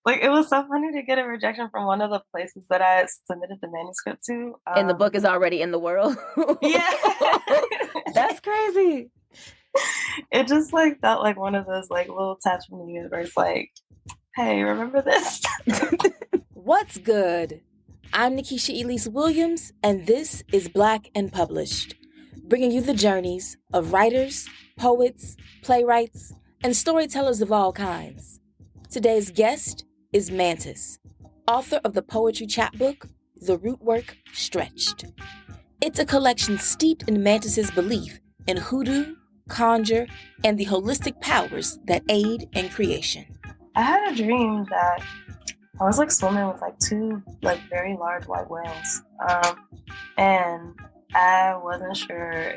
Like, it was so funny to get a rejection from one of the places that I submitted the manuscript to. And the book is already in the world. Yeah. That's crazy. It just like felt like one of those like little taps from the universe, like, hey, remember this? What's good? I'm Nikisha Elise Williams, and this is Black and Published, bringing you the journeys of writers, poets, playwrights, and storytellers of all kinds. Today's guest is Mantis, author of the poetry chapbook, The Rootwork Stretched. It's a collection steeped in Mantis's belief in hoodoo, conjure, and the holistic powers that aid in creation. I had a dream that I was like swimming with like two like very large white whales, and I wasn't sure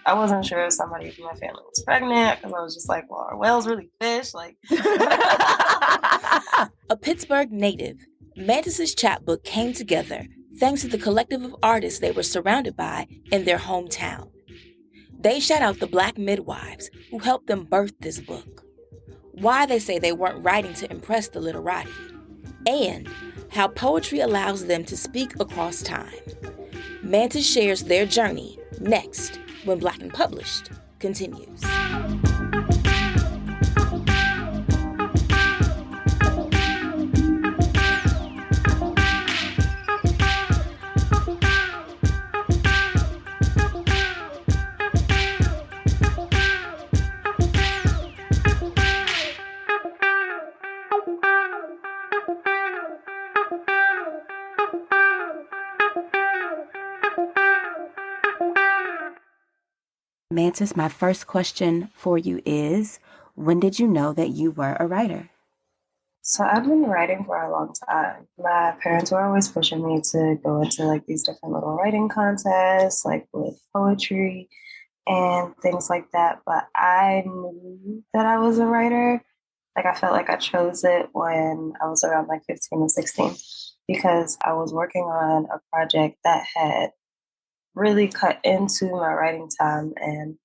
if somebody from my family was pregnant because I was just like, well, are whales really fish? Like, a Pittsburgh native, Mantis's chapbook came together thanks to the collective of artists they were surrounded by in their hometown. They shout out the Black midwives who helped them birth this book, why they say they weren't writing to impress the literati, and how poetry allows them to speak across time. Mantis shares their journey next when Black and Published continues. Mantis, my first question for you is, when did you know that you were a writer? so I've been writing for a long time. My parents were always pushing me to go into like these different little writing contests, like with poetry and things like that. But I knew that I was a writer. Like I felt like I chose it when I was around like 15 or 16 because I was working on a project that had really cut into my writing time, and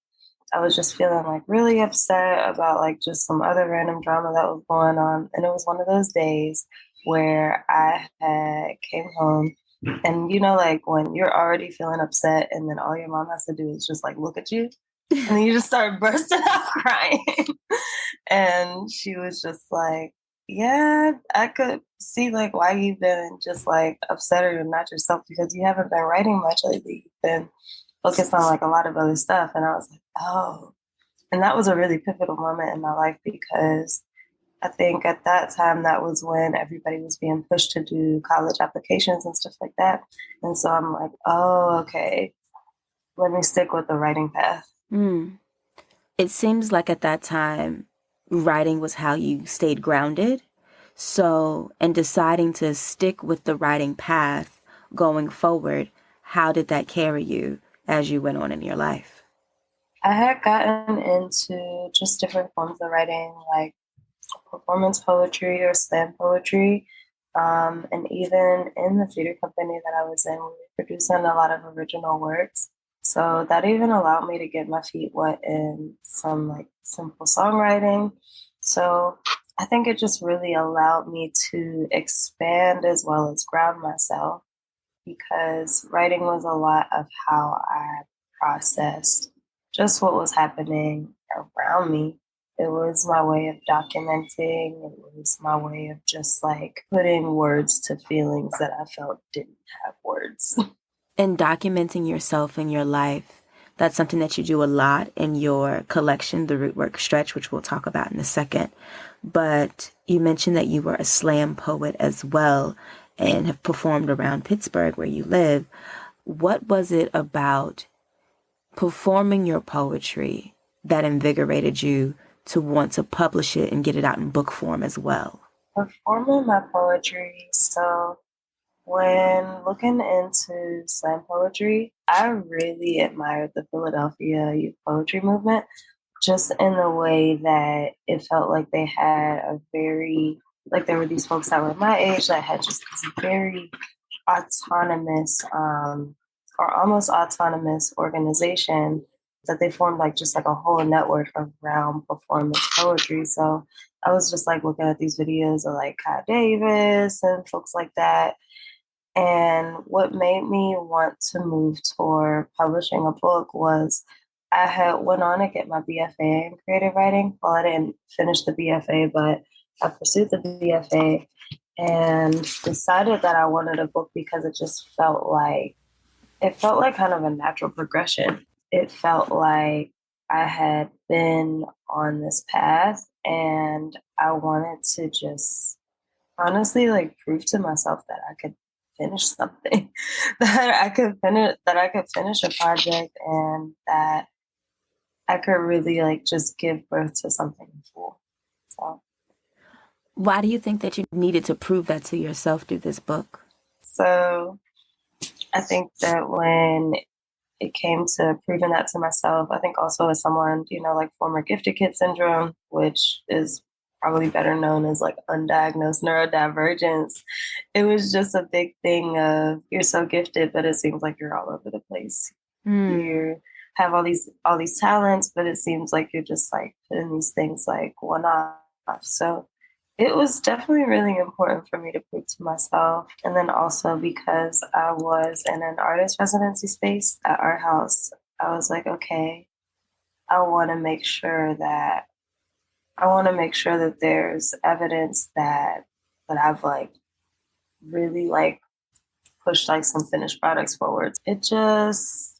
I was just feeling like really upset about like just some other random drama that was going on. And it was one of those days where I had came home and like when you're already feeling upset and then all your mom has to do is just like look at you and then you just start bursting out crying. And she was just like, yeah, I could see like why you've been just like upset or you're not yourself because you haven't been writing much lately. You've been focused on like a lot of other stuff. And I was like, oh. And that was a really pivotal moment in my life because I think at that time that was when everybody was being pushed to do college applications and stuff like that. And so I'm like, oh, okay, let me stick with the writing path. Mm. It seems like at that time, writing was how you stayed grounded. So, in deciding to stick with the writing path going forward, how did that carry you as you went on in your life? I had gotten into just different forms of writing, like performance poetry or slam poetry. And even in the theater company that I was in, we were producing a lot of original works. So that even allowed me to get my feet wet in some like simple songwriting. So I think it just really allowed me to expand as well as ground myself because writing was a lot of how I processed just what was happening around me. It was my way of documenting. It was my way of just like putting words to feelings that I felt didn't have words. And documenting yourself and your life, that's something that you do a lot in your collection, The Rootwork Stretch, which we'll talk about in a second. But you mentioned that you were a slam poet as well and have performed around Pittsburgh where you live. What was it about performing your poetry that invigorated you to want to publish it and get it out in book form as well? Performing my poetry. So when looking into slam poetry, I really admired the Philadelphia youth poetry movement, just in the way that it felt like they had like there were these folks that were my age that had just this very autonomous, or almost autonomous organization that they formed like just like a whole network around performance poetry. So I was just like looking at these videos of like Kyle Davis and folks like that. And what made me want to move toward publishing a book was I had went on to get my BFA in creative writing. Well, I didn't finish the BFA, but I pursued the BFA and decided that I wanted a book because it felt like kind of a natural progression. It felt like I had been on this path and I wanted to just honestly like prove to myself that I could finish something, that I could finish a project and that I could really like just give birth to something cool. So Why do you think that you needed to prove that to yourself through this book? so I think that when it came to proving that to myself, I think also as someone, like former gifted kid syndrome, which is probably better known as like undiagnosed neurodivergence, it was just a big thing of you're so gifted, but it seems like you're all over the place. Hmm. You have all these talents, but it seems like you're just like putting these things like one off. So it was definitely really important for me to prove to myself. And then also because I was in an artist residency space at Art House, I was like, okay, I want to make sure that there's evidence that I've like really like pushed like some finished products forward. It was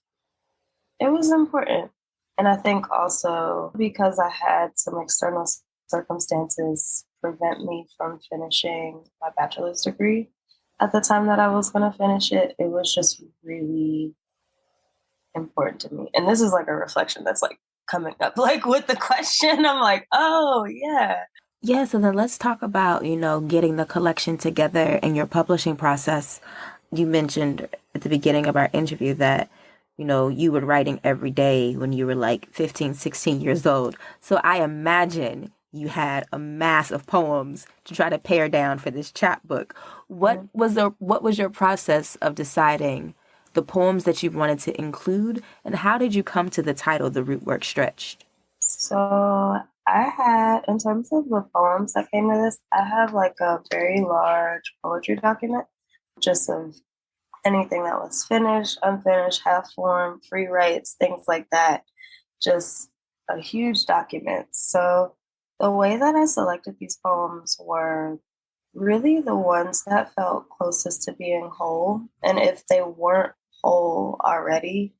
important. And I think also because I had some external circumstances prevent me from finishing my bachelor's degree at the time that I was going to finish it, it was just really important to me. And this is like a reflection that's like coming up like with the question. I'm like, oh, yeah. Yeah, so then let's talk about, getting the collection together and your publishing process. You mentioned at the beginning of our interview that, you were writing every day when you were like 15, 16 years old. So I imagine you had a mass of poems to try to pare down for this chapbook. What was your process of deciding the poems that you wanted to include, and how did you come to the title, The Rootwork Stretched? So I had, in terms of the poems that came to this, I have like a very large poetry document just of anything that was finished, unfinished, half form, free writes, things like that. Just a huge document. So the way that I selected these poems were really the ones that felt closest to being whole. And if they weren't whole already,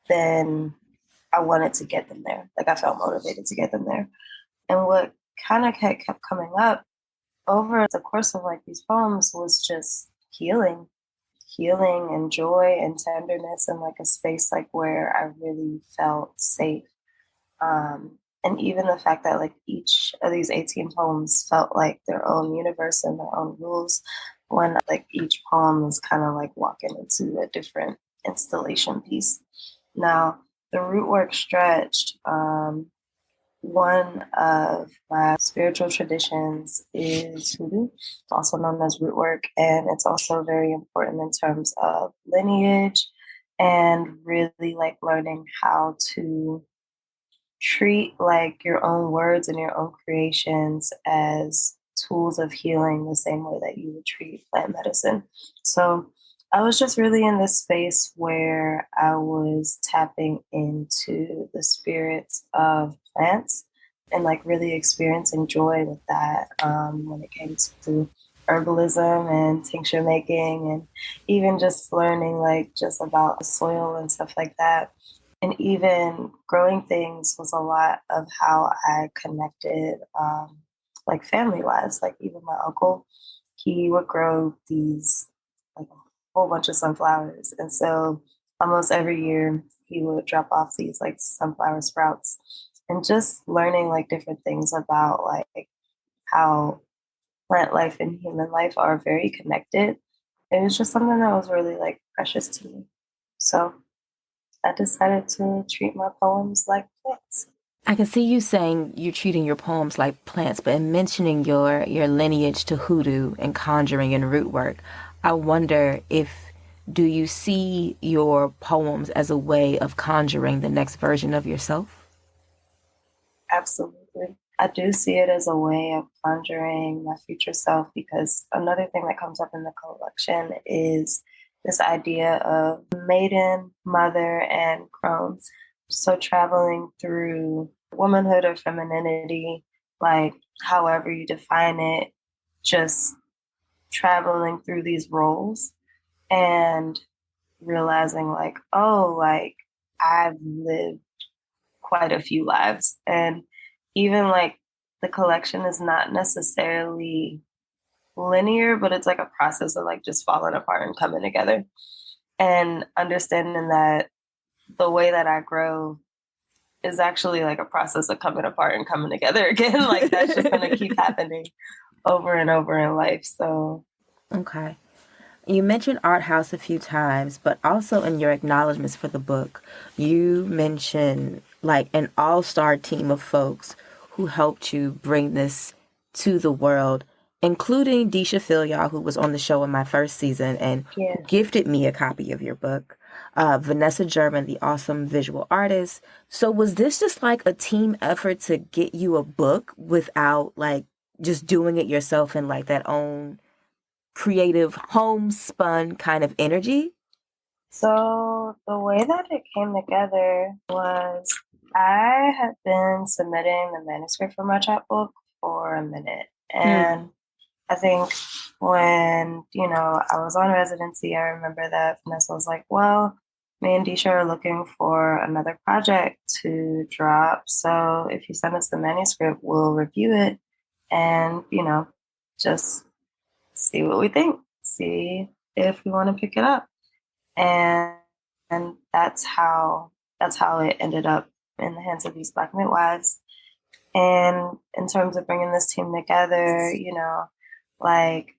then I wanted to get them there. Like I felt motivated to get them there. And what kind of kept coming up over the course of like these poems was just healing and joy and tenderness and like a space like where I really felt safe. And even the fact that like each of these 18 poems felt like their own universe and their own rules when like each poem is kind of like walking into a different installation piece. Now, the root work stretched. One of my spiritual traditions is hoodoo, also known as root work, and it's also very important in terms of lineage and really like learning how to treat like your own words and your own creations as tools of healing the same way that you would treat plant medicine. So I was just really in this space where I was tapping into the spirits of plants and like really experiencing joy with that when it came to herbalism and tincture making and even just learning like just about the soil and stuff like that. And even growing things was a lot of how I connected, like family wise. Like even my uncle, he would grow these like a whole bunch of sunflowers, and so almost every year he would drop off these like sunflower sprouts, and just learning like different things about like how plant life and human life are very connected. It was just something that was really like precious to me. So I decided to treat my poems like plants. I can see you saying you're treating your poems like plants, but in mentioning your lineage to hoodoo and conjuring and root work, I wonder if do you see your poems as a way of conjuring the next version of yourself? Absolutely. I do see it as a way of conjuring my future self because another thing that comes up in the collection is this idea of maiden, mother, and crone. So traveling through womanhood or femininity, like however you define it, just traveling through these roles and realizing like, oh, like I've lived quite a few lives. And even like the collection is not necessarily linear, but it's like a process of like just falling apart and coming together. And understanding that the way that I grow is actually like a process of coming apart and coming together again. Like that's just going to keep happening over and over in life. So, Okay. You mentioned art house a few times, but also in your acknowledgments for the book, you mentioned like an all-star team of folks who helped you bring this to the world, including Deisha Philyaw, who was on the show in my first season and yeah. who gifted me a copy of your book. Vanessa German, the awesome visual artist. So was this just like a team effort to get you a book without like just doing it yourself in like that own creative homespun kind of energy? So the way that it came together was I had been submitting the manuscript for my chapbook for a minute. Hmm. And I think when, I was on residency, I remember that Vanessa was like, well, me and Disha are looking for another project to drop. So if you send us the manuscript, we'll review it and, just see what we think, see if we want to pick it up. And and that's how it ended up in the hands of these Black midwives. And in terms of bringing this team together, like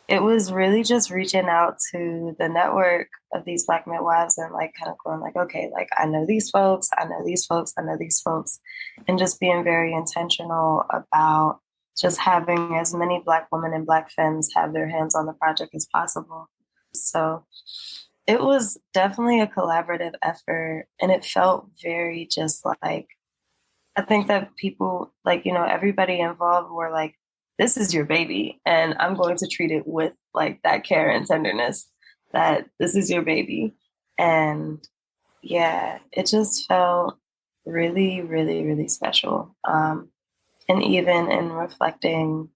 it was really just reaching out to the network of these Black midwives and like kind of going like, okay, like I know these folks, I know these folks, I know these folks, and just being very intentional about just having as many Black women and Black femmes have their hands on the project as possible. So it was definitely a collaborative effort, and it felt very just like I think that people, like, everybody involved were like, this is your baby, and I'm going to treat it with like that care and tenderness that this is your baby. And yeah, it just felt really, really, really special. And even in reflecting,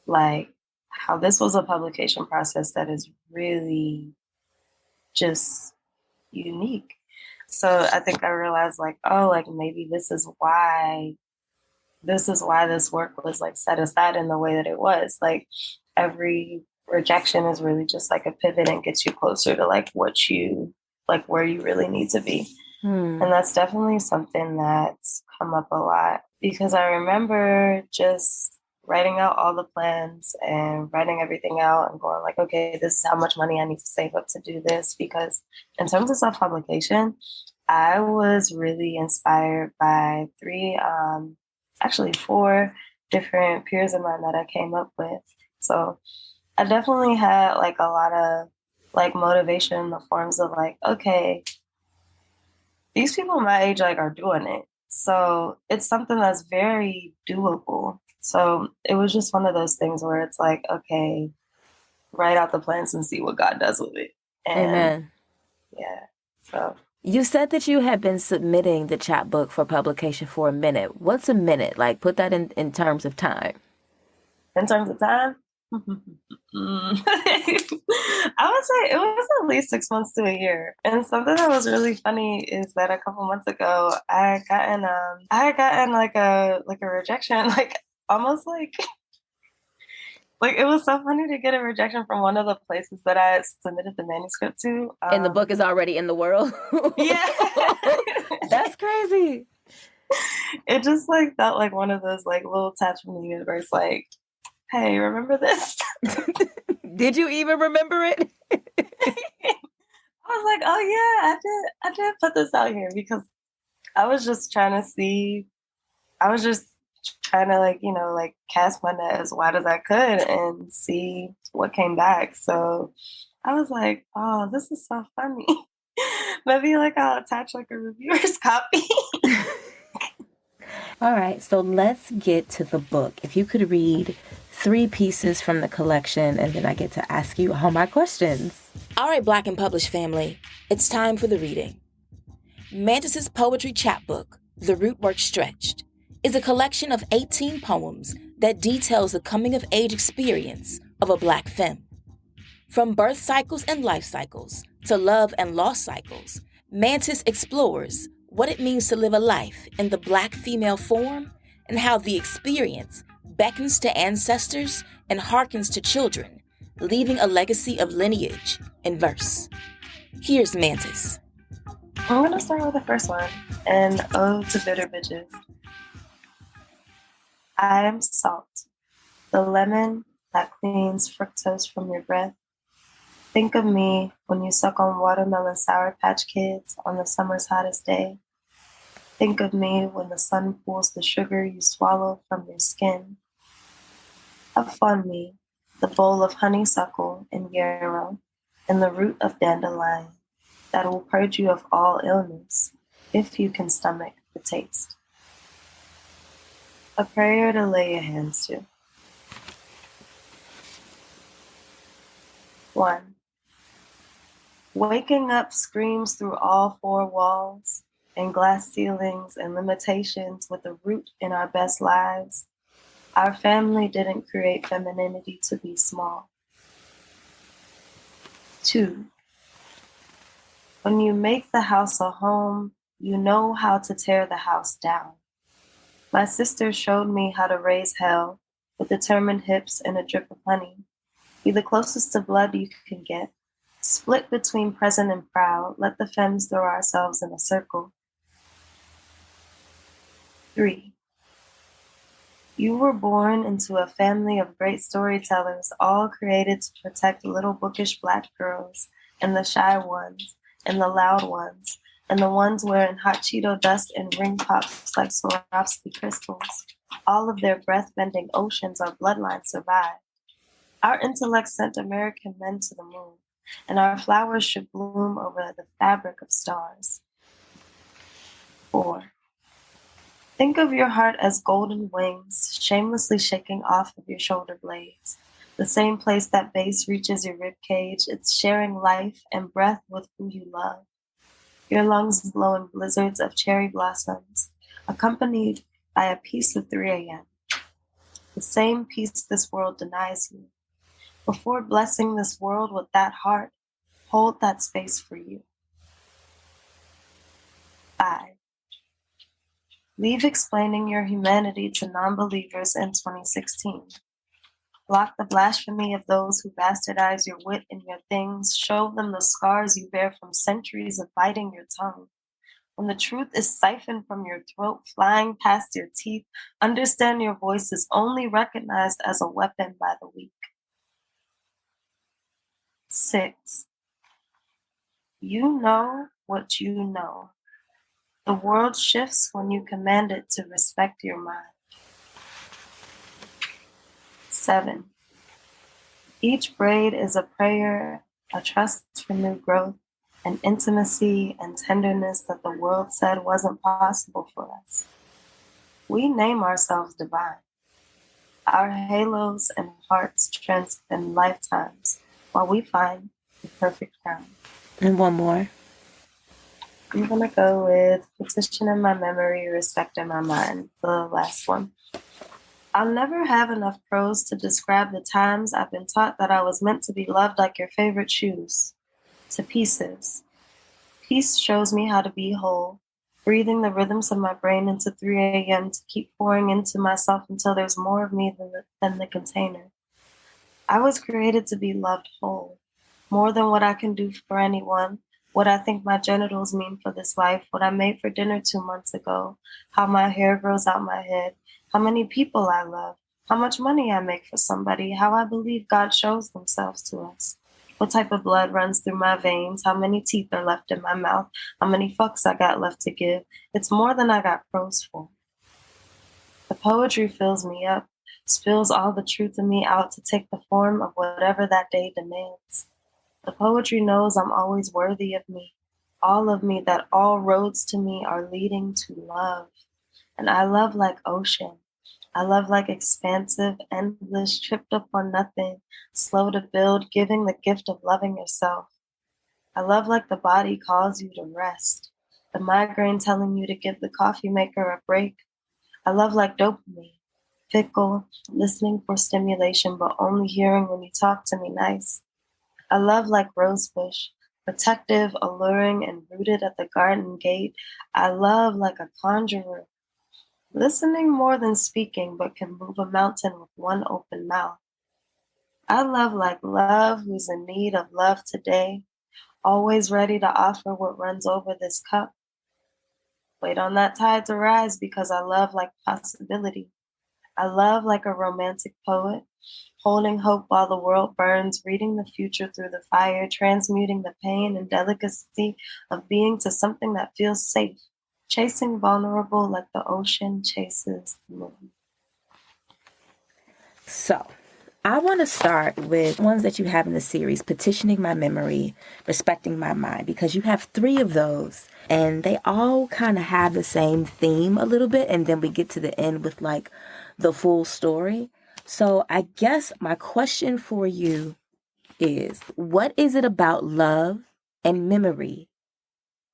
like, how this was a publication process that is really just unique. So I think I realized like, oh, like maybe this is why this work was like set aside in the way that it was. Like every rejection is really just like a pivot and gets you closer to like where you really need to be. Hmm. And that's definitely something that's come up a lot because I remember just writing out all the plans and writing everything out and going like, okay, this is how much money I need to save up to do this. Because in terms of self-publication, I was really inspired by actually four different peers of mine that I came up with. So I definitely had like a lot of like motivation in the forms of like, okay, these people my age like are doing it. So it's something that's very doable. So it was just one of those things where it's like, okay, write out the plans and see what God does with it. And Amen. yeah, so You said that you had been submitting the chapbook for publication for a minute. What's a minute? Like, put that in terms of time. in terms of time, I would say it was at least 6 months to a year. And something that was really funny is that a couple months ago, I had gotten like a rejection, like almost like it was so funny to get a rejection from one of the places that I had submitted the manuscript to. And the book is already in the world. Yeah, That's crazy. it just like felt like one of those like little taps from the universe, like, hey, remember this? Did you even remember it? I was like, oh yeah, I did put this out here because I was just trying to see. I was just trying to like cast my net as wide as I could and see what came back. So I was like, oh, this is so funny. Maybe like I'll attach like a reviewer's copy. All right, so let's get to the book. If you could read three pieces from the collection, and then I get to ask you all my questions. All right, Black and Published family, it's time for the reading. Mantis's poetry chapbook, The Rootwork Stretched, is a collection of 18 poems that details the coming-of-age experience of a Black femme. From birth cycles and life cycles to love and loss cycles, Mantis explores what it means to live a life in the Black female form and how the experience beckons to ancestors and hearkens to children, leaving a legacy of lineage in verse. Here's Mantis. I'm gonna start with the first one, an ode to bitter bitches. I am salt, the lemon that cleans fructose from your breath. Think of me when you suck on watermelon Sour Patch Kids on the summer's hottest day. Think of me when the sun pulls the sugar you swallow from your skin. Upon me, the bowl of honeysuckle and yarrow, and the root of dandelion that will purge you of all illness if you can stomach the taste. A prayer to lay your hands to. 1. Waking up screams through all four walls and glass ceilings and limitations with a root in our best lives. Our family didn't create femininity to be small. 2. When you make the house a home, you know how to tear the house down. My sister showed me how to raise hell with determined hips and a drip of honey. Be the closest to blood you can get. Split between present and proud. Let the femmes throw ourselves in a circle. 3. You were born into a family of great storytellers, all created to protect little bookish Black girls, and the shy ones, and the loud ones, and the ones wearing hot Cheeto dust and ring pops like Swarovski crystals. All of their breath-bending oceans our bloodlines survived. Our intellect sent American men to the moon, and our flowers should bloom over the fabric of stars. 4. Think of your heart as golden wings, shamelessly shaking off of your shoulder blades. The same place that base reaches your rib cage, it's sharing life and breath with who you love. Your lungs blow in blizzards of cherry blossoms, accompanied by a peace of 3 a.m. The same peace this world denies you. Before blessing this world with that heart, hold that space for you. 5. Leave explaining your humanity to non-believers in 2016. Block the blasphemy of those who bastardize your wit and your things. Show them the scars you bear from centuries of biting your tongue. When the truth is siphoned from your throat, flying past your teeth, understand your voice is only recognized as a weapon by the weak. 6. You know what you know. The world shifts when you command it to respect your mind. 7. Each braid is a prayer, a trust for new growth, an intimacy and tenderness that the world said wasn't possible for us. We name ourselves divine. Our halos and hearts transcend lifetimes while we find the perfect crown. And one more. I'm going to go with petition in my memory, respect in my mind, the last one. I'll never have enough prose to describe the times I've been taught that I was meant to be loved like your favorite shoes, to pieces. Peace shows me how to be whole, breathing the rhythms of my brain into 3 a.m. to keep pouring into myself until there's more of me than the container. I was created to be loved whole, more than what I can do for anyone, what I think my genitals mean for this life, what I made for dinner 2 months ago, how my hair grows out my head, how many people I love, how much money I make for somebody, how I believe God shows themselves to us, what type of blood runs through my veins, how many teeth are left in my mouth, how many fucks I got left to give. It's more than I got prose for. The poetry fills me up, spills all the truth in me out to take the form of whatever that day demands. The poetry knows I'm always worthy of me, all of me, that all roads to me are leading to love. And I love like ocean. I love like expansive, endless, tripped up on nothing, slow to build, giving the gift of loving yourself. I love like the body calls you to rest, the migraine telling you to give the coffee maker a break. I love like dopamine, fickle, listening for stimulation, but only hearing when you talk to me nice. I love like rosebush, protective, alluring, and rooted at the garden gate. I love like a conjurer, listening more than speaking, but can move a mountain with one open mouth. I love like love who's in need of love today, always ready to offer what runs over this cup. Wait on that tide to rise because I love like possibility. I love like a romantic poet, holding hope while the world burns, reading the future through the fire, transmuting the pain and delicacy of being to something that feels safe, chasing vulnerable like the ocean chases the moon. So, I want to start with ones that you have in the series, petitioning my memory, respecting my mind, because you have three of those and they all kind of have the same theme a little bit. And then we get to the end with like the full story. So I guess my question for you is, what is it about love and memory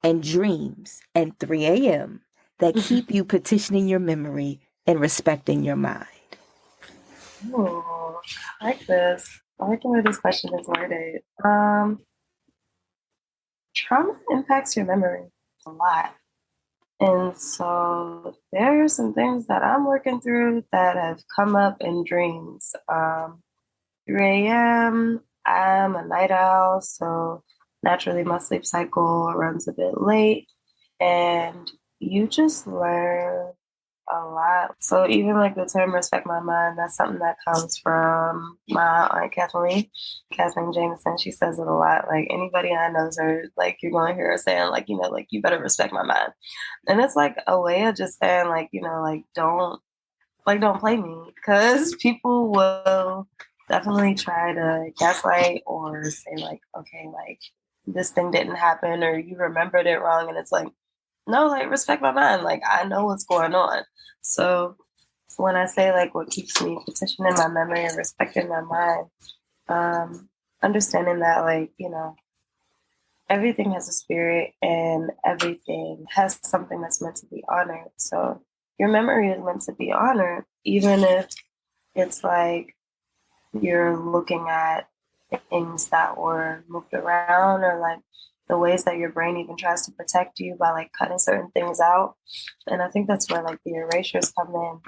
and dreams and 3 a.m. that keep you petitioning your memory and respecting your mind? Ooh, I like this. I like the way this question is worded. Trauma impacts your memory a lot. And so there are some things that I'm working through that have come up in dreams. 3 a.m., I'm a night owl, so naturally my sleep cycle runs a bit late. And you just learn a lot. So even like the term respect my mind, that's something that comes from my aunt Kathleen Jameson. She says it a lot. Like anybody I knows her, like you're going to hear her saying like, like you better respect my mind. And it's like a way of just saying like, don't play me because people will definitely try to gaslight or say like, okay, like this thing didn't happen or you remembered it wrong. And it's like, no, like respect my mind. Like I know what's going on. So when I say like what keeps me petitioning my memory and respecting my mind, understanding that like, everything has a spirit and everything has something that's meant to be honored. So your memory is meant to be honored, even if it's like you're looking at things that were moved around or like the ways that your brain even tries to protect you by like cutting certain things out. And I think that's where like the erasures come in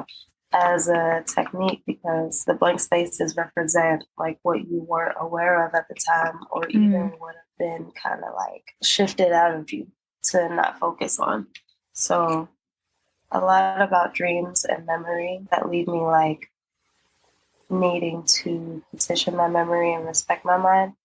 as a technique because the blank spaces represent like what you weren't aware of at the time or even would have been kind of like shifted out of you to not focus on. So a lot about dreams and memory that leave me like needing to petition my memory and respect my mind.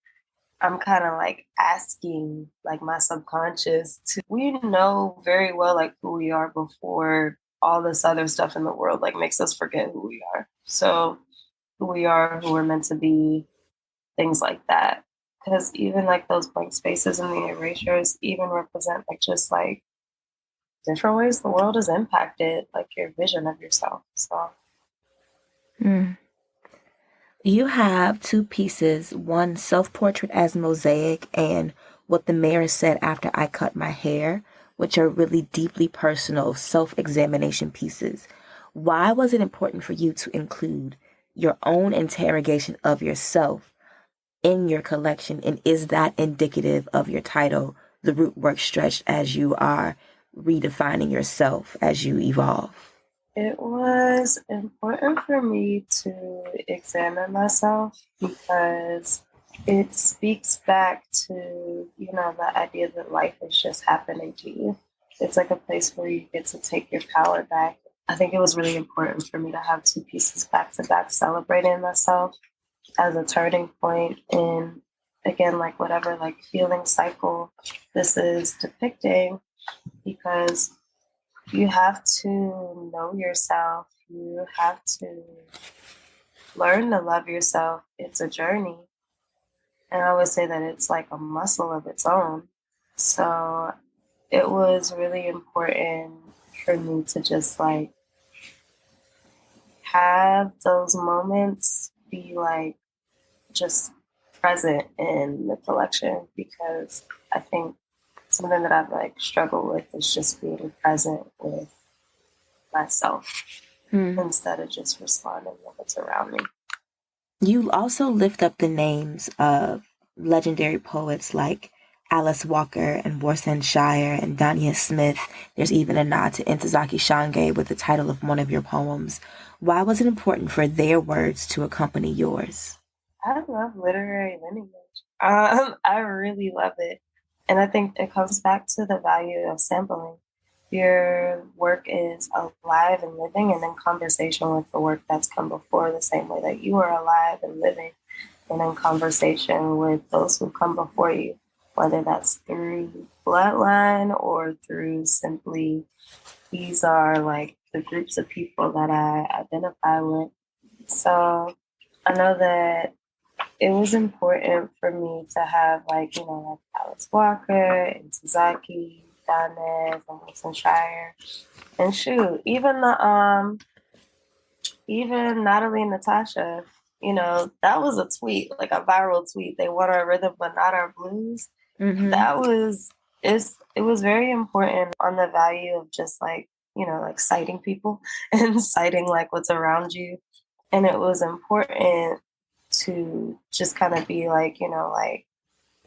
I'm kind of like asking like my subconscious to we know very well like who we are before all this other stuff in the world like makes us forget who we are. So who we are, who we're meant to be, things like that. Because even like those blank spaces and the erasures even represent like just like different ways the world is impacted, like your vision of yourself. So You have two pieces, one self-portrait as mosaic and what the mayor said after I cut my hair, which are really deeply personal self-examination pieces. Why was it important for you to include your own interrogation of yourself in your collection? And is that indicative of your title, The Root Work Stretched, as you are redefining yourself as you evolve? it was important for me to examine myself because it speaks back to, the idea that life is just happening to you. It's like a place where you get to take your power back. I think it was really important for me to have two pieces back to back celebrating myself as a turning point in, again, like whatever like healing cycle this is depicting because you have to know yourself. You have to learn to love yourself. It's a journey. And I always say that it's like a muscle of its own. So it was really important for me to just like have those moments be like just present in the collection, because I think something that I've like struggled with is just being present with myself instead of just responding to what's around me. You also lift up the names of legendary poets like Alice Walker and Warsan Shire and Dania Smith. There's even a nod to Ntozake Shange with the title of one of your poems. Why was it important for their words to accompany yours? I love literary lineage. I really love it. And I think it comes back to the value of sampling. Your work is alive and living and in conversation with the work that's come before, the same way that you are alive and living and in conversation with those who come before you, whether that's through bloodline or through simply these are like the groups of people that I identify with. So I know that it was important for me to have like, like Alice Walker and Tazaki, Donez, and Wilson Shire. And shoot, even Natalie and Natasha, that was a tweet, like a viral tweet. They want our rhythm but not our blues. That was it was very important on the value of just like, like citing people and citing like what's around you. And it was important to just kind of be like, like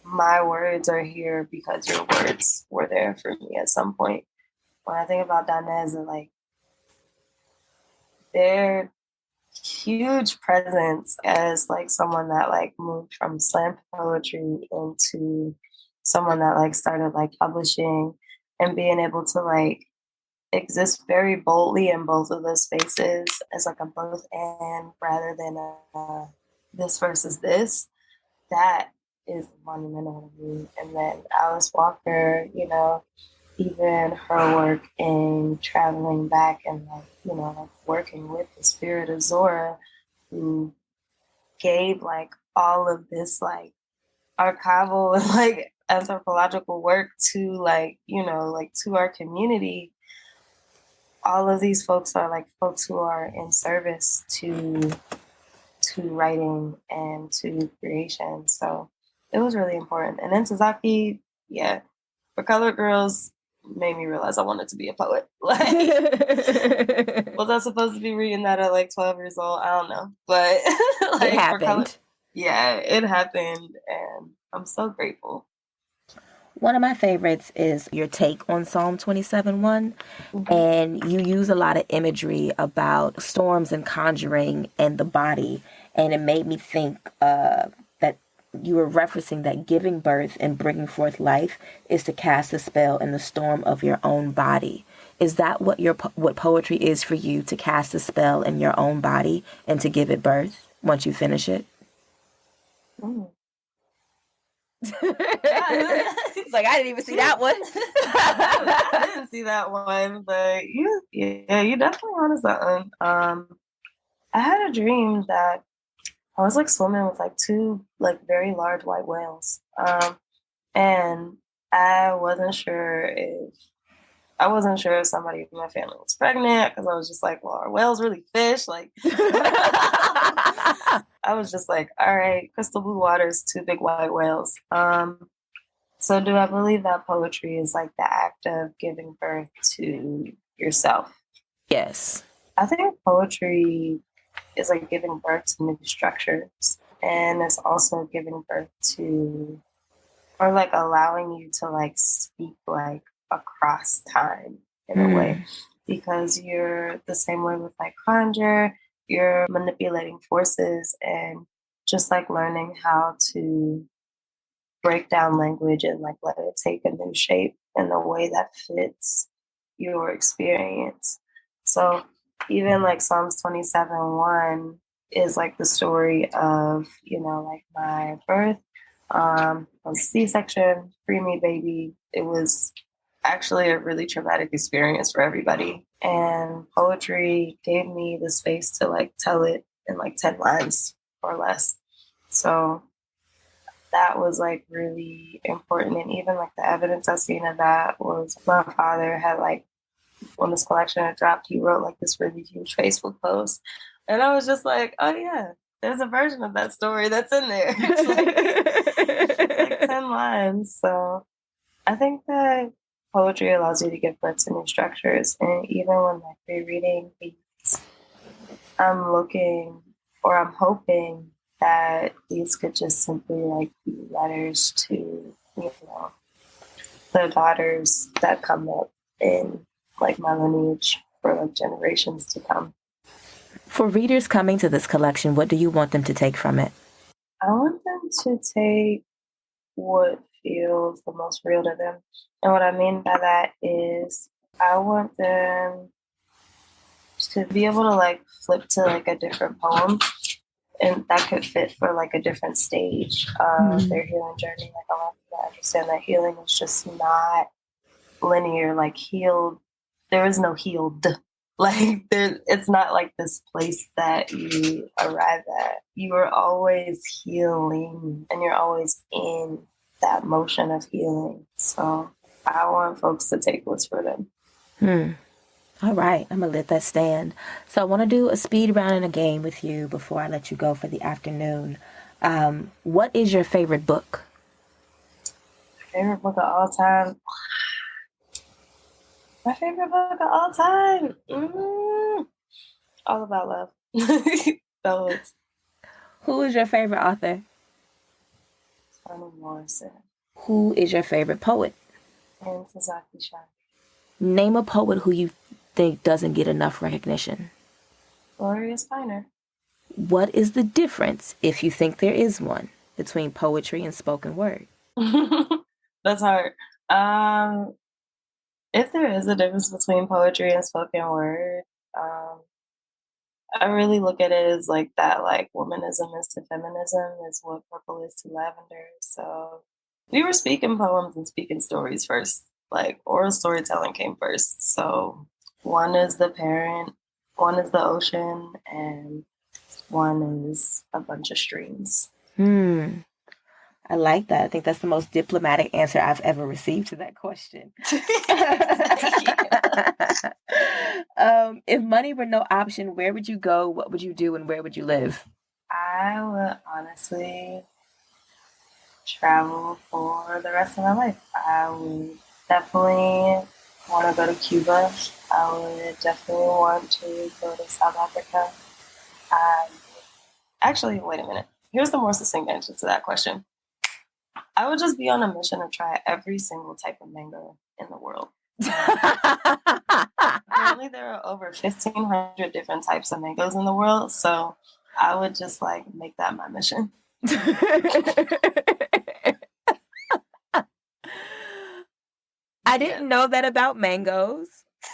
my words are here because your words were there for me at some point. When I think about Danez and like their huge presence as like someone that like moved from slam poetry into someone that like started like publishing and being able to like exist very boldly in both of those spaces as like a both and rather than a this versus this, that is monumental to me. And then Alice Walker, even her work in traveling back and like, like working with the spirit of Zora, who gave like all of this like archival and like anthropological work to like, like to our community. All of these folks are like folks who are in service to writing and to creation. So it was really important. And then Sasaki, yeah, for Color Girls made me realize I wanted to be a poet. Like, was I supposed to be reading that at like 12 years old? I don't know. But like it happened. Yeah, it happened. And I'm so grateful. One of my favorites is your take on Psalm 27:1. And you use a lot of imagery about storms and conjuring and the body. And it made me think that you were referencing that giving birth and bringing forth life is to cast a spell in the storm of your own body. Is that what poetry is for you, to cast a spell in your own body and to give it birth once you finish it? It's like, I didn't even see that one. I didn't see that one, but you definitely onto something. I had a dream that I was like swimming with like two like very large white whales. And I wasn't sure if somebody in my family was pregnant, because I was just like, well, are whales really fish? Like, I was just like, all right, crystal blue waters, two big white whales. So do I believe that poetry is like the act of giving birth to yourself? Yes. I think poetry is like giving birth to new structures, and it's also giving birth to, or like allowing you to like speak like across time in a way, because you're the same way with like conjure, you're manipulating forces and just like learning how to break down language and like let it take a new shape in a way that fits your experience. So even like Psalms 27:1 is like the story of, like my birth. A C-section, free me baby. It was actually a really traumatic experience for everybody. And poetry gave me the space to like tell it in like 10 lines or less. So that was like really important. And even like the evidence I seen of that was my father had like when this collection had dropped, he wrote like this really huge Facebook post. And I was just like, oh yeah, there's a version of that story that's in there. It's like 10 lines. So I think that poetry allows you to give birth to new structures. And even when like rereading these, I'm looking or I'm hoping that these could just simply like be letters to, the daughters that come up in like my lineage for like generations to come. For readers coming to this collection, what do you want them to take from it? I want them to take what feels the most real to them. And what I mean by that is I want them to be able to like flip to like a different poem and that could fit for like a different stage of their healing journey. Like I want them to understand that healing is just not linear, like healed. There is no healed. Like it's not like this place that you arrive at. You are always healing and you're always in that motion of healing. So I want folks to take what's for them. All right, I'm going to let that stand. So I want to do a speed round in a game with you before I let you go for the afternoon. What is your favorite book? Favorite book of all time? My favorite book of all time? All About Love. Those. Who is your favorite author? Toni Morrison. Who is your favorite poet? And Sasaki Shah. Name a poet who you think doesn't get enough recognition. Gloria Steiner. What is the difference, if you think there is one, between poetry and spoken word? That's hard. If there is a difference between poetry and spoken word, I really look at it as like that, like womanism is to feminism is what purple is to lavender. So we were speaking poems and speaking stories first. Like oral storytelling came first. So one is the parent, one is the ocean, and one is a bunch of streams. I like that. I think that's the most diplomatic answer I've ever received to that question. If money were no option, where would you go? What would you do? And where would you live? I would honestly travel for the rest of my life. I would definitely want to go to Cuba. I would definitely want to go to South Africa. Actually, wait a minute. Here's the more succinct answer to that question. I would just be on a mission to try every single type of mango in the world. Apparently, there are over 1,500 different types of mangoes in the world, so I would just like make that my mission. I didn't know that about mangoes,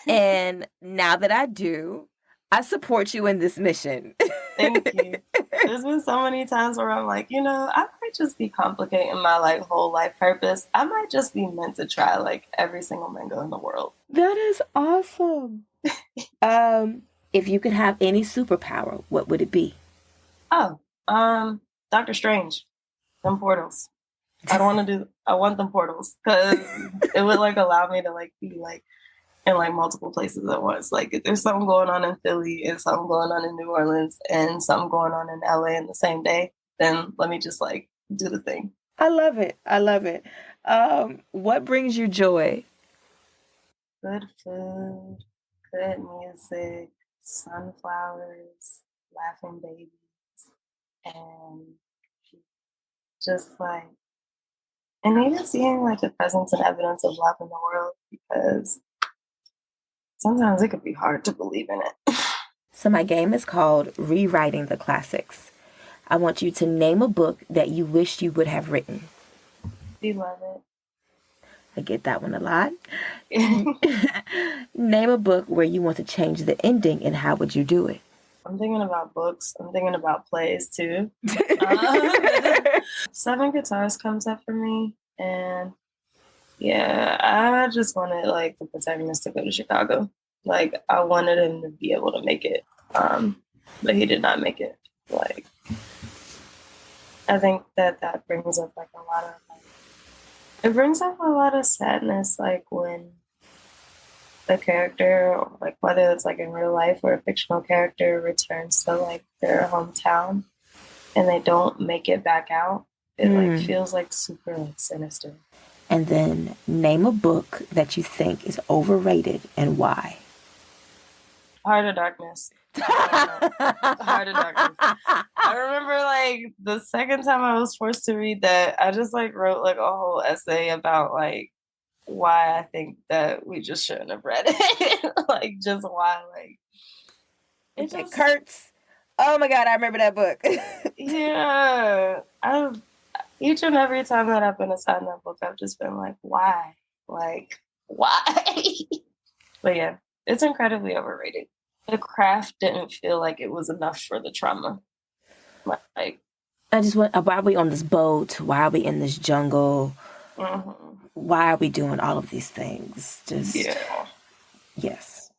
and now that I do, I support you in this mission. Thank you. There's been so many times where I'm like, I might just be complicating my like whole life purpose. I might just be meant to try like every single mango in the world. That is awesome. If you could have any superpower, what would it be? Oh, Doctor Strange, them portals. I want them portals because it would like allow me to like be like in like multiple places at once. Like if there's something going on in Philly and something going on in New Orleans and something going on in LA in the same day, then let me just like do the thing. I love it. I love it. What brings you joy? Good food, good music, sunflowers, laughing babies, and just like, and even seeing like the presence and evidence of love in the world because sometimes it could be hard to believe in it. So my game is called Rewriting the Classics. I want you to name a book that you wished you would have written. Beloved. I get that one a lot. Name a book where you want to change the ending, and how would you do it? I'm thinking about books. I'm thinking about plays too. Seven Guitars comes up for me, and yeah, I just wanted like the protagonist to go to Chicago. Like I wanted him to be able to make it, but he did not make it. Like I think that brings up like a lot of it brings up a lot of sadness, like when the character, like whether it's like in real life or a fictional character returns to like their hometown and they don't make it back out, it like feels like super like sinister. And then name a book that you think is overrated and why. Heart of Darkness. Heart of Darkness. I remember like the second time I was forced to read that, I just like wrote like a whole essay about like why I think that we just shouldn't have read it. Like just why like it just Kurtz. Oh my god, I remember that book. Yeah. Each and every time that I've been assigned that book, I've just been like, why? Like, why? But yeah, it's incredibly overrated. The craft didn't feel like it was enough for the trauma. Like, I just went, why are we on this boat? Why are we in this jungle? Why are we doing all of these things? Just, yes.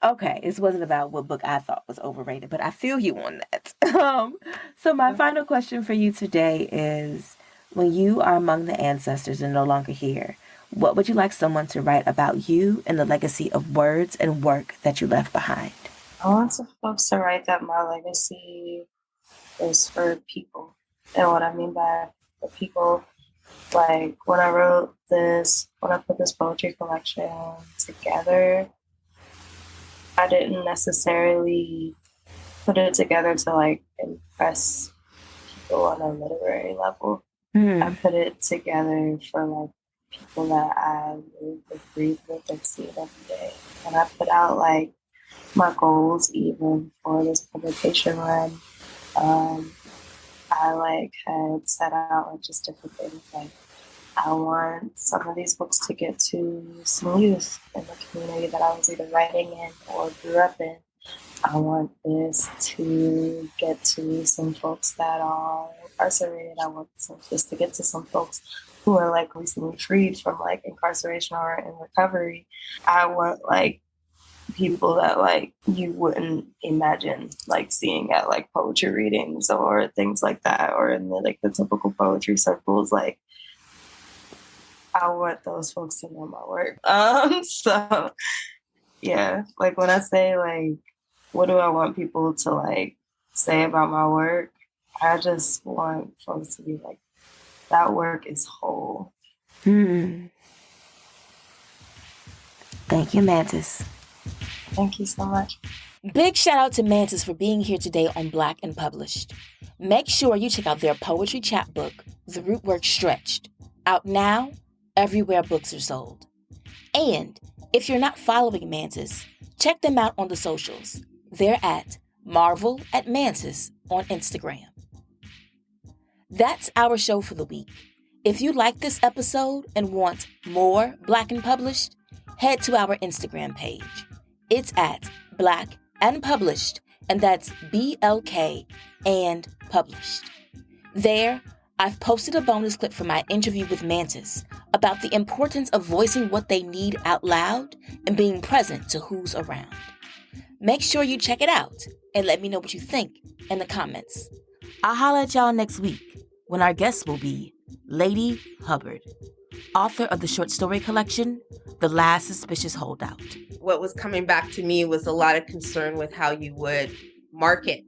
Okay, this wasn't about what book I thought was overrated, but I feel you on that. So my final question for you today is, when you are among the ancestors and no longer here, what would you like someone to write about you and the legacy of words and work that you left behind? I want some folks to write that my legacy is for people. And what I mean by the people, like when I put this poetry collection together, I didn't necessarily put it together to like impress people on a literary level. I put it together for like people that I live with, breathe with, and see every day. And I put out like my goals even for this publication run. I like had set out like just different things like I want some of these books to get to some youth in the community that I was either writing in or grew up in. I want this to get to some folks that are incarcerated. I want this to get to some folks who are like recently freed from like incarceration or in recovery. I want like people that like you wouldn't imagine like seeing at like poetry readings or things like that, or in the like the typical poetry circles. Like I want those folks to know my work. So yeah, like when I say like what do I want people to like say about my work, I just want folks to be like, that work is whole. Thank you, Mantis. Thank you so much. Big shout out to Mantis for being here today on Black and Published. Make sure you check out their poetry chapbook, The Root Work Stretched, out now everywhere books are sold. And if you're not following Mantis, check them out on the socials. They're at Marvel at Mantis on Instagram. That's our show for the week. If you like this episode and want more Black and Published, head to our Instagram page. It's at Black and Published, and that's BLK and Published. There, I've posted a bonus clip from my interview with Mantis about the importance of voicing what they need out loud and being present to who's around. Make sure you check it out and let me know what you think in the comments. I'll holler at y'all next week when our guest will be Lady Hubbard, author of the short story collection, The Last Suspicious Holdout. What was coming back to me was a lot of concern with how you would market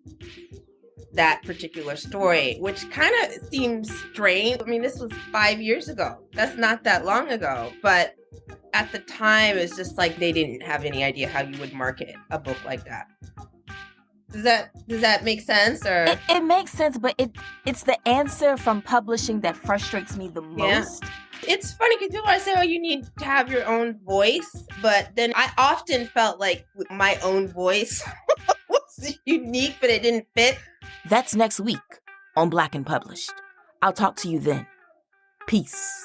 that particular story, which kind of seems strange. I mean, this was 5 years ago. That's not that long ago. But at the time, it's just like they didn't have any idea how you would market a book like that. Does that make sense? Or it makes sense, but it's the answer from publishing that frustrates me the most. Yeah. It's funny because people always say, oh, you need to have your own voice. But then I often felt like my own voice was unique, but it didn't fit. That's next week on Black and Published. I'll talk to you then. Peace.